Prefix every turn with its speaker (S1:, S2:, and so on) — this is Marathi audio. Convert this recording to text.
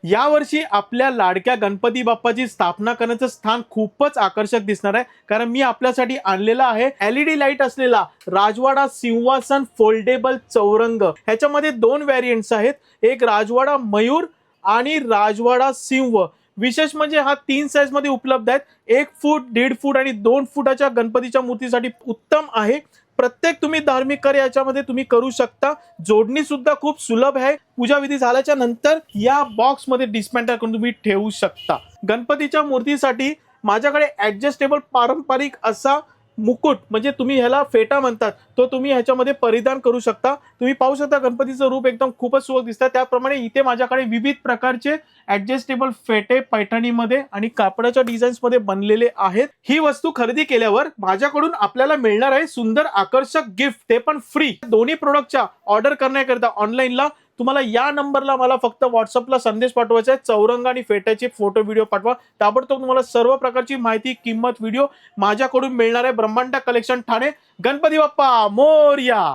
S1: यावर्षी आपल्या लाडक्या गणपती बाप्पाची स्थापना करण्याचं स्थान खूपच आकर्षक दिसणार आहे, कारण मी आपल्यासाठी आणलेला आहे LED लाईट असलेला राजवाडा सिंहासन फोल्डेबल चौरंग। ह्याच्यामध्ये दोन व्हेरियंट्स आहेत, एक राजवाडा मयूर आणि राजवाडा सिंह। विशेष म्हणजे हा 3 साइज मध्ये उपलब्ध आहेत, 1 फूट, 1.5 फूट आणि 2 फुटाच्या गणपतीच्या मूर्तीसाठी उत्तम आहे। प्रत्येक तुम्ही धार्मिक कार्य याच्यामध्ये तुम्ही करू शकता। जोडणी सुद्धा खूप सुलभ आहे। पूजा विधी झाल्याच्या नंतर या बॉक्स मध्ये डिस्मॅन्टल करून तुम्ही ठेवू शकता। गणपतीच्या मूर्तीसाठी माझ्याकडे ऍडजस्टेबल पारंपरिक असा मुकुट, म्हणजे तुम्ही ह्याला फेटा म्हणतात, तो तुम्ही ह्याच्यामध्ये परिधान करू शकता। तुम्ही पाहू शकता गणपतीचं रूप एकदम खूपच सुबक दिसतं। त्याप्रमाणे इथे माझ्याकडे विविध प्रकारचे ऍडजस्टेबल फेटे पैठणीमध्ये आणि कापडाच्या डिझाईन्स मध्ये बनलेले आहेत। ही वस्तू खरेदी केल्यावर माझ्याकडून आपल्याला मिळणार आहे सुंदर आकर्षक गिफ्ट, ते पण फ्री। दोन्ही प्रोडक्टच्या ऑर्डर करण्याकरिता ऑनलाईनला तुम्हाला या नंबरला मला फक्त व्हॉट्सअपला संदेश पाठवायचा आहे। चौरंग आणि फेट्याचे फोटो व्हिडिओ पाठवा, ताबडतोब तुम्हाला सर्व प्रकारची माहिती, किंमत, व्हिडिओ माझ्याकडून मिळणार आहे। ब्रह्मांड कलेक्शन ठाणे। गणपती बाप्पा मोरया।